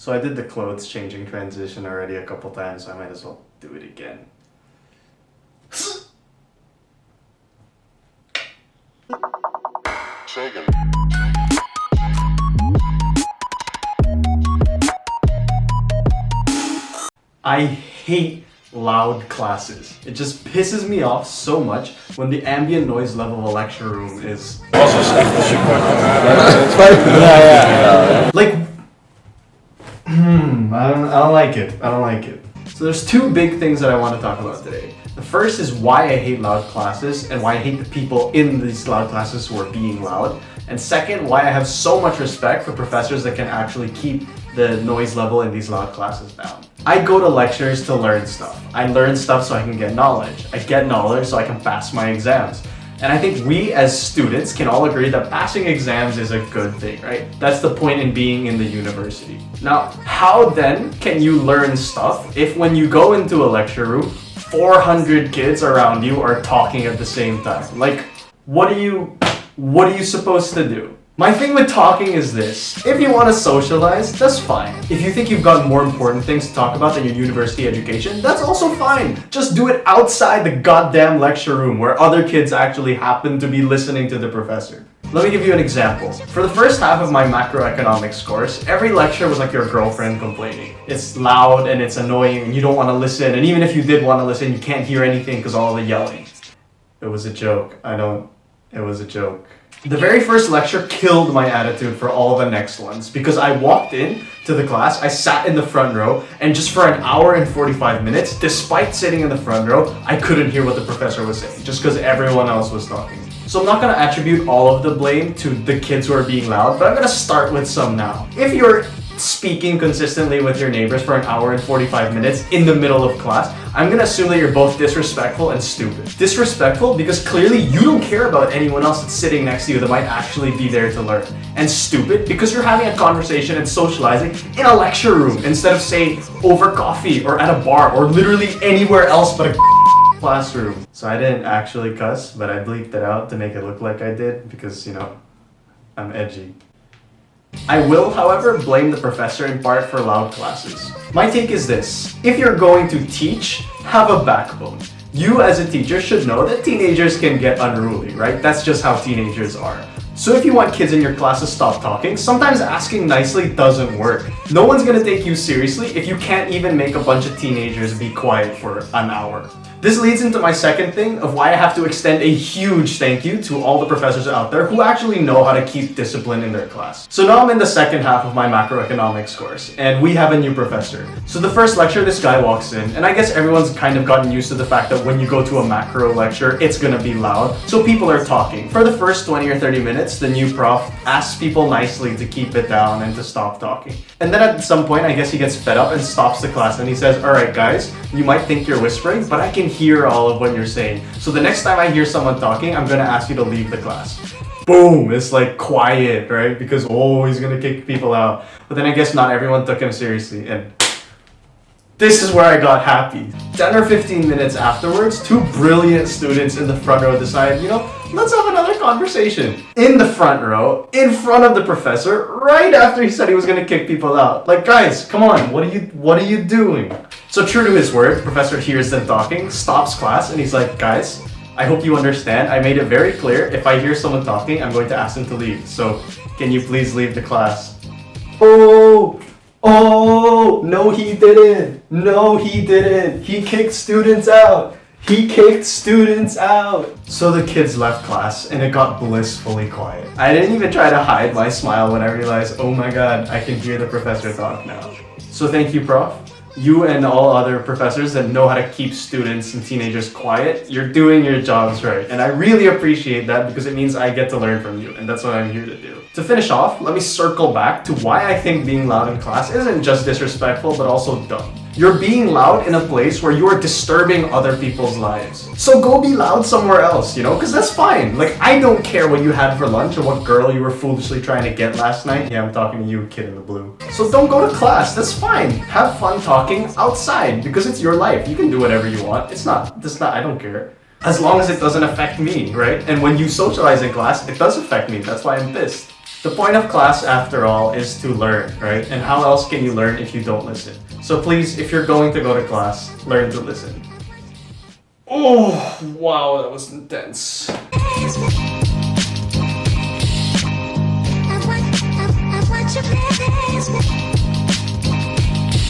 So I did the clothes changing transition already a couple times, so I might as well do it again. I hate loud classes. It just pisses me off so much when the ambient noise level of a lecture room is like I don't like it. I don't like it. So there's two big things that I want to talk about today. The first is why I hate loud classes and why I hate the people in these loud classes who are being loud. And second, why I have so much respect for professors that can actually keep the noise level in these loud classes down. I go to lectures to learn stuff. I learn stuff so I can get knowledge. I get knowledge so I can pass my exams. And I think we as students can all agree that passing exams is a good thing, right? That's the point in being in the university. Now, how then can you learn stuff if when you go into a lecture room, 400 kids around you are talking at the same time? Like, what are you supposed to do? My thing with talking is this: if you want to socialize, that's fine. If you think you've got more important things to talk about than your university education, that's also fine. Just do it outside the goddamn lecture room where other kids actually happen to be listening to the professor. Let me give you an example. For the first half of my macroeconomics course, every lecture was like your girlfriend complaining. It's loud and it's annoying and you don't want to listen, and even if you did want to listen, you can't hear anything because of all the yelling. It was a joke. It was a joke. The very first lecture killed my attitude for all the next ones because I walked in to the class, I sat in the front row, and just for an hour and 45 minutes, despite sitting in the front row, I couldn't hear what the professor was saying just because everyone else was talking. So I'm not going to attribute all of the blame to the kids who are being loud, but I'm going to start with some now. If you're speaking consistently with your neighbors for an hour and 45 minutes in the middle of class, I'm going to assume that you're both disrespectful and stupid. Disrespectful because clearly you don't care about anyone else that's sitting next to you that might actually be there to learn. And stupid because you're having a conversation and socializing in a lecture room instead of, say, over coffee or at a bar or literally anywhere else but a classroom. So I didn't actually cuss, but I bleeped it out to make it look like I did because, I'm edgy. I will, however, blame the professor in part for loud classes. My take is this: if you're going to teach, have a backbone. You as a teacher should know that teenagers can get unruly, right? That's just how teenagers are. So if you want kids in your class to stop talking, sometimes asking nicely doesn't work. No one's gonna take you seriously if you can't even make a bunch of teenagers be quiet for an hour. This leads into my second thing of why I have to extend a huge thank you to all the professors out there who actually know how to keep discipline in their class. So now I'm in the second half of my macroeconomics course, and we have a new professor. So the first lecture, this guy walks in, and I guess everyone's kind of gotten used to the fact that when you go to a macro lecture, it's gonna be loud, so people are talking. For the first 20 or 30 minutes, the new prof asks people nicely to keep it down and to stop talking. And then at some point, I guess he gets fed up and stops the class and he says, "Alright guys, you might think you're whispering, but I can hear all of what you're saying. So the next time I hear someone talking, I'm gonna ask you to leave the class." Boom! It's like quiet, right? Because, he's gonna kick people out. But then I guess not everyone took him seriously, and this is where I got happy. 10 or 15 minutes afterwards, two brilliant students in the front row decided, let's have another conversation. In the front row, in front of the professor, right after he said he was gonna kick people out. Like, guys, come on, what are you doing? So true to his word, the professor hears them talking, stops class, and he's like, "Guys, I hope you understand. I made it very clear, if I hear someone talking, I'm going to ask them to leave. So can you please leave the class?" No, he didn't. No, he didn't. He kicked students out. So the kids left class and it got blissfully quiet. I didn't even try to hide my smile when I realized, oh my god, I can hear the professor talk now. So thank you, Prof. You and all other professors that know how to keep students and teenagers quiet, you're doing your jobs right. And I really appreciate that because it means I get to learn from you, and that's what I'm here to do. To finish off, let me circle back to why I think being loud in class isn't just disrespectful, but also dumb. You're being loud in a place where you are disturbing other people's lives. So go be loud somewhere else, because that's fine. Like, I don't care what you had for lunch or what girl you were foolishly trying to get last night. Yeah, I'm talking to you, kid in the blue. So don't go to class, that's fine. Have fun talking outside because it's your life. You can do whatever you want. I don't care. As long as it doesn't affect me, right? And when you socialize in class, it does affect me. That's why I'm pissed. The point of class, after all, is to learn, right? And how else can you learn if you don't listen? So please, if you're going to go to class, learn to listen. Oh, wow, that was intense.